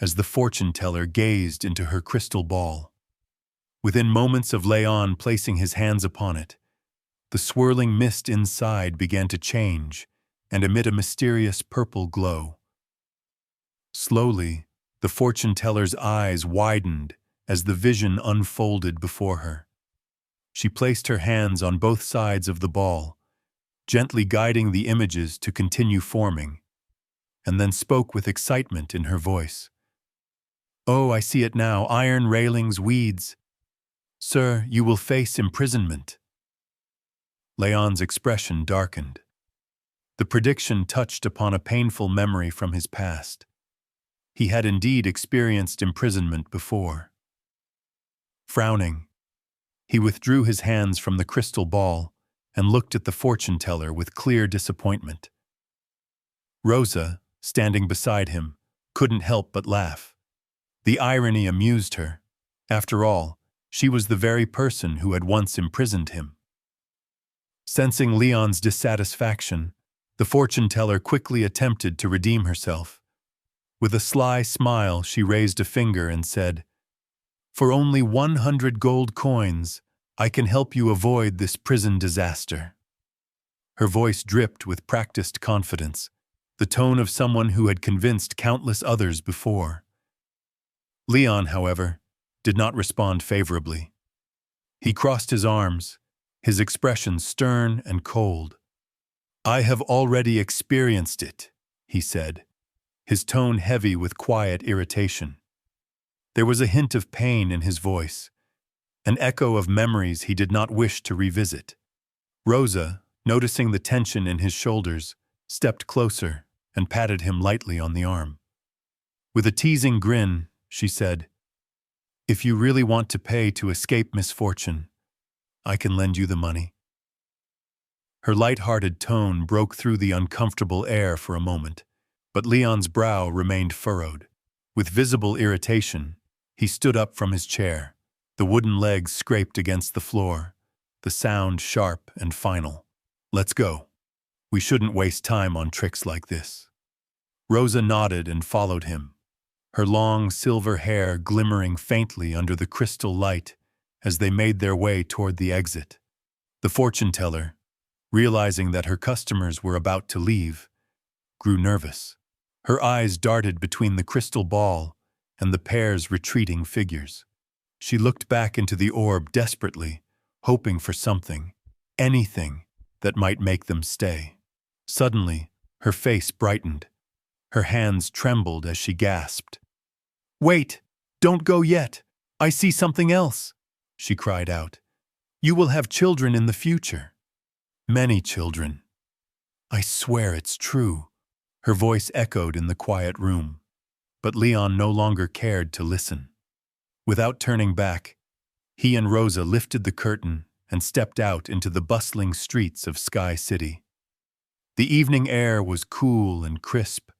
as the fortune-teller gazed into her crystal ball. Within moments of Leon placing his hands upon it, the swirling mist inside began to change and emit a mysterious purple glow. Slowly, the fortune-teller's eyes widened as the vision unfolded before her. She placed her hands on both sides of the ball, gently guiding the images to continue forming, and then spoke with excitement in her voice. "Oh, I see it now, iron railings, weeds. Sir, you will face imprisonment." Leon's expression darkened. The prediction touched upon a painful memory from his past. He had indeed experienced imprisonment before. Frowning, he withdrew his hands from the crystal ball and looked at the fortune-teller with clear disappointment. Rosa, standing beside him, couldn't help but laugh. The irony amused her. After all, she was the very person who had once imprisoned him. Sensing Leon's dissatisfaction, the fortune-teller quickly attempted to redeem herself. With a sly smile, she raised a finger and said, "For only 100 gold coins, I can help you avoid this prison disaster." Her voice dripped with practiced confidence, the tone of someone who had convinced countless others before. Leon, however, did not respond favorably. He crossed his arms, his expression stern and cold. "I have already experienced it," he said, his tone heavy with quiet irritation. There was a hint of pain in his voice, an echo of memories he did not wish to revisit. Rosa, noticing the tension in his shoulders, stepped closer and patted him lightly on the arm. With a teasing grin, she said, "If you really want to pay to escape misfortune, I can lend you the money." Her light-hearted tone broke through the uncomfortable air for a moment, but Leon's brow remained furrowed. With visible irritation, he stood up from his chair. The wooden legs scraped against the floor, the sound sharp and final. "Let's go. We shouldn't waste time on tricks like this." Rosa nodded and followed him, her long silver hair glimmering faintly under the crystal light as they made their way toward the exit. The fortune-teller, realizing that her customers were about to leave, grew nervous. Her eyes darted between the crystal ball and the pair's retreating figures. She looked back into the orb desperately, hoping for something, anything, that might make them stay. Suddenly, her face brightened. Her hands trembled as she gasped. "Wait! Don't go yet! I see something else!" she cried out. "You will have children in the future. Many children. I swear it's true." Her voice echoed in the quiet room, but Leon no longer cared to listen. Without turning back, he and Rosa lifted the curtain and stepped out into the bustling streets of Sky City. The evening air was cool and crisp,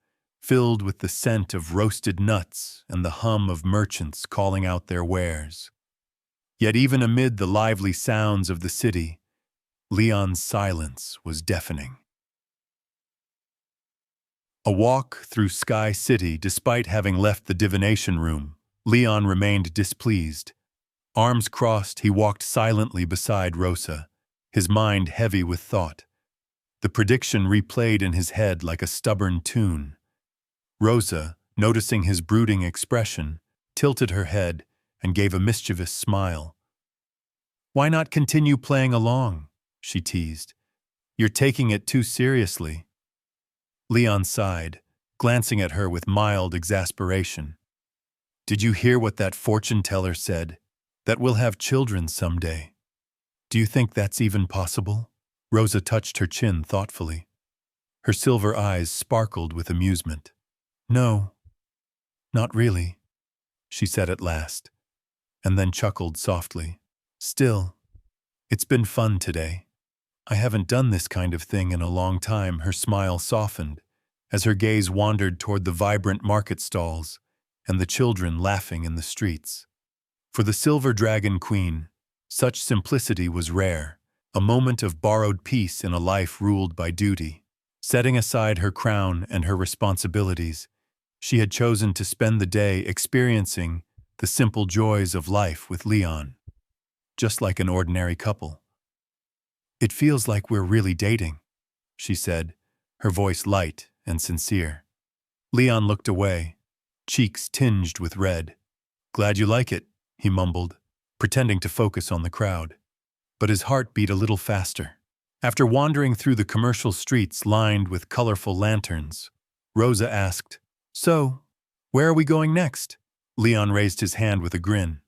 filled with the scent of roasted nuts and the hum of merchants calling out their wares. Yet even amid the lively sounds of the city, Leon's silence was deafening. A walk through Sky City. Despite having left the divination room, Leon remained displeased. Arms crossed, he walked silently beside Rosa, his mind heavy with thought. The prediction replayed in his head like a stubborn tune. Rosa, noticing his brooding expression, tilted her head and gave a mischievous smile. "Why not continue playing along?" she teased. "You're taking it too seriously." Leon sighed, glancing at her with mild exasperation. "Did you hear what that fortune-teller said? That we'll have children someday. Do you think that's even possible?" Rosa touched her chin thoughtfully. Her silver eyes sparkled with amusement. "No, not really," she said at last, and then chuckled softly. "Still, it's been fun today. I haven't done this kind of thing in a long time." Her smile softened as her gaze wandered toward the vibrant market stalls and the children laughing in the streets. For the Silver Dragon Queen, such simplicity was rare, a moment of borrowed peace in a life ruled by duty. Setting aside her crown and her responsibilities, She had chosen to spend the day experiencing the simple joys of life with Leon, just like an ordinary couple. "It feels like we're really dating," she said, her voice light and sincere. Leon looked away, cheeks tinged with red. "Glad you like it," he mumbled, pretending to focus on the crowd. But his heart beat a little faster. After wandering through the commercial streets lined with colorful lanterns, Rosa asked, "So, where are we going next?" Leon raised his hand with a grin.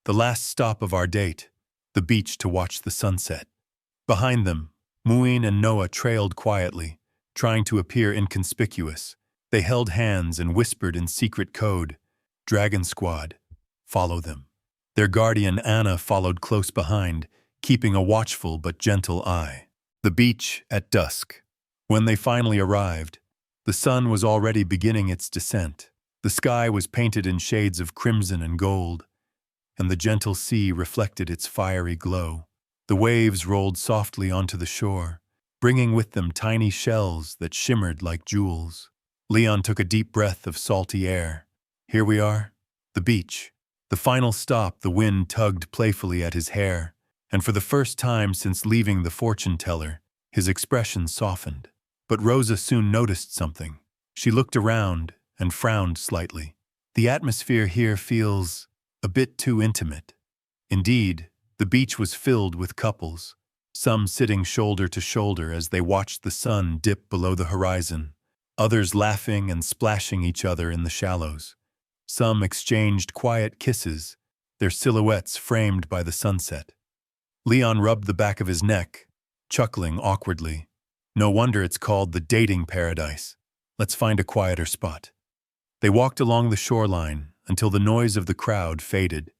"The last stop of our date, the beach to watch the sunset." Behind them, Muin and Noah trailed quietly, trying to appear inconspicuous. They held hands and whispered in secret code, "Dragon Squad, follow them." Their guardian Anna followed close behind, keeping a watchful but gentle eye. The beach at dusk. When they finally arrived, the sun was already beginning its descent. The sky was painted in shades of crimson and gold, and the gentle sea reflected its fiery glow. The waves rolled softly onto the shore, bringing with them tiny shells that shimmered like jewels. Leon took a deep breath of salty air. Here we are, the beach. The final stop, the wind tugged playfully at his hair, and for the first time since leaving the fortune teller, his expression softened. But Rosa soon noticed something. She looked around and frowned slightly. "The atmosphere here feels a bit too intimate." Indeed, the beach was filled with couples, some sitting shoulder to shoulder as they watched the sun dip below the horizon, others laughing and splashing each other in the shallows. Some exchanged quiet kisses, their silhouettes framed by the sunset. Leon rubbed the back of his neck, chuckling awkwardly. "No wonder it's called the dating paradise. Let's find a quieter spot." They walked along the shoreline until the noise of the crowd faded.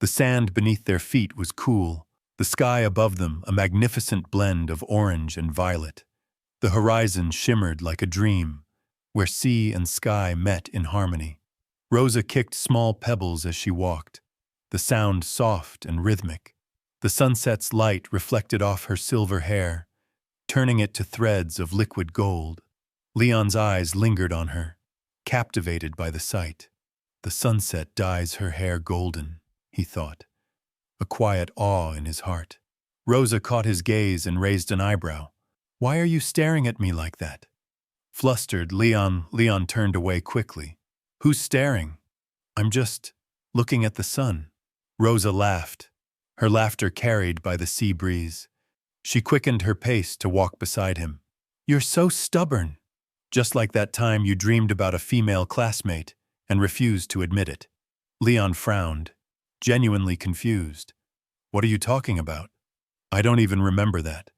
The sand beneath their feet was cool, the sky above them a magnificent blend of orange and violet. The horizon shimmered like a dream, where sea and sky met in harmony. Rosa kicked small pebbles as she walked, the sound soft and rhythmic. The sunset's light reflected off her silver hair, turning it to threads of liquid gold. Leon's eyes lingered on her, captivated by the sight. "The sunset dyes her hair golden," he thought, a quiet awe in his heart. Rosa caught his gaze and raised an eyebrow. "Why are you staring at me like that?" Flustered, Leon turned away quickly. "Who's staring?" "I'm just looking at the sun." Rosa laughed, her laughter carried by the sea breeze. She quickened her pace to walk beside him. "You're so stubborn. Just like that time you dreamed about a female classmate and refused to admit it." Leon frowned, genuinely confused. "What are you talking about? I don't even remember that.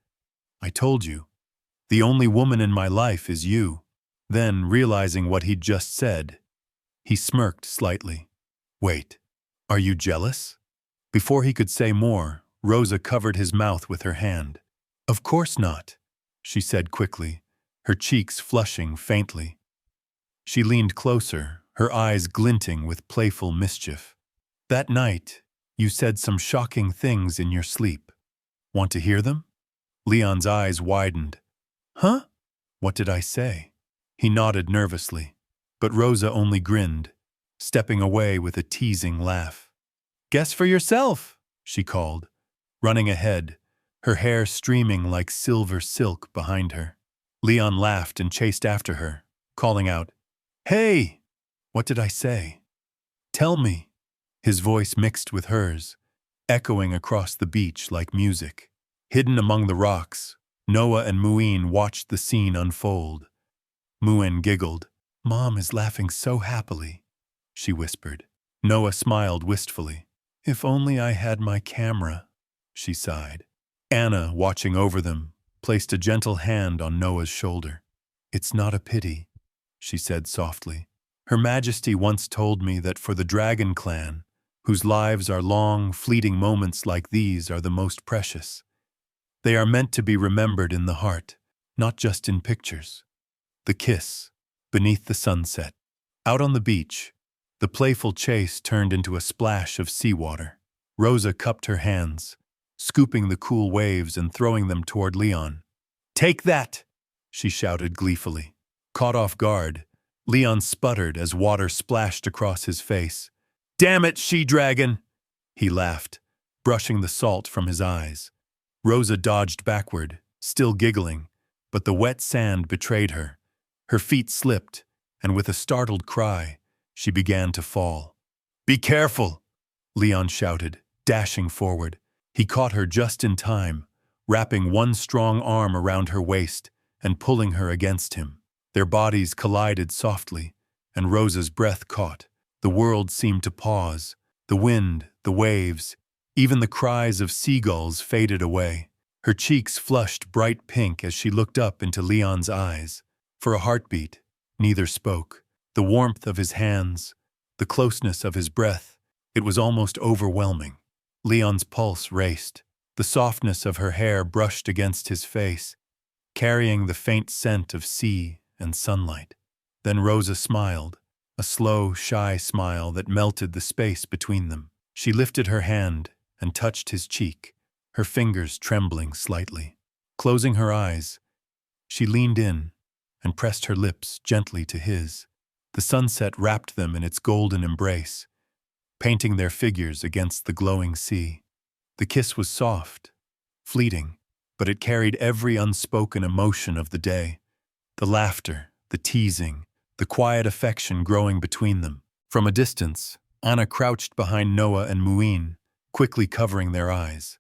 I told you. The only woman in my life is you." Then, realizing what he'd just said, he smirked slightly. "Wait, are you jealous?" Before he could say more, Rosa covered his mouth with her hand. "Of course not," she said quickly, her cheeks flushing faintly. She leaned closer, her eyes glinting with playful mischief. "That night, you said some shocking things in your sleep. Want to hear them?" Leon's eyes widened. "Huh? What did I say?" He nodded nervously, but Rosa only grinned, stepping away with a teasing laugh. "Guess for yourself," she called, running ahead, her hair streaming like silver silk behind her. Leon laughed and chased after her, calling out, "Hey! What did I say? Tell me." His voice mixed with hers, echoing across the beach like music. Hidden among the rocks, Noah and Muin watched the scene unfold. Muin giggled. "Mom is laughing so happily," she whispered. Noah smiled wistfully. "If only I had my camera," she sighed. Anna, watching over them, placed a gentle hand on Noah's shoulder. "It's not a pity," she said softly. "Her Majesty once told me that for the Dragon Clan, whose lives are long, fleeting moments like these are the most precious. They are meant to be remembered in the heart, not just in pictures." The kiss, beneath the sunset. Out on the beach, the playful chase turned into a splash of seawater. Rosa cupped her hands, scooping the cool waves and throwing them toward Leon. "Take that!" she shouted gleefully. Caught off guard, Leon sputtered as water splashed across his face. "Damn it, she-dragon!" He laughed, brushing the salt from his eyes. Rosa dodged backward, still giggling, but the wet sand betrayed her. Her feet slipped, and with a startled cry, she began to fall. "Be careful!" Leon shouted, dashing forward. He caught her just in time, wrapping one strong arm around her waist and pulling her against him. Their bodies collided softly, and Rosa's breath caught. The world seemed to pause. The wind, the waves, even the cries of seagulls faded away. Her cheeks flushed bright pink as she looked up into Leon's eyes. For a heartbeat, neither spoke. The warmth of his hands, the closeness of his breath, it was almost overwhelming. Leon's pulse raced. The softness of her hair brushed against his face, carrying the faint scent of sea and sunlight. Then Rosa smiled, a slow, shy smile that melted the space between them. She lifted her hand and touched his cheek, her fingers trembling slightly. Closing her eyes, she leaned in and pressed her lips gently to his. The sunset wrapped them in its golden embrace, painting their figures against the glowing sea. The kiss was soft, fleeting, but it carried every unspoken emotion of the day. The laughter, the teasing, the quiet affection growing between them. From a distance, Anna crouched behind Noah and Muin, quickly covering their eyes.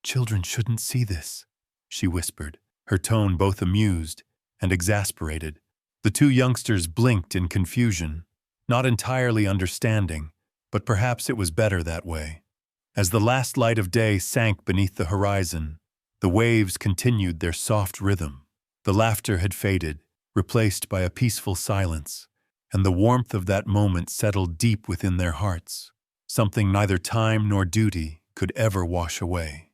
"Children shouldn't see this," she whispered, her tone both amused and exasperated. The two youngsters blinked in confusion, not entirely understanding, but perhaps it was better that way. As the last light of day sank beneath the horizon, the waves continued their soft rhythm. The laughter had faded, replaced by a peaceful silence, and the warmth of that moment settled deep within their hearts, something neither time nor duty could ever wash away.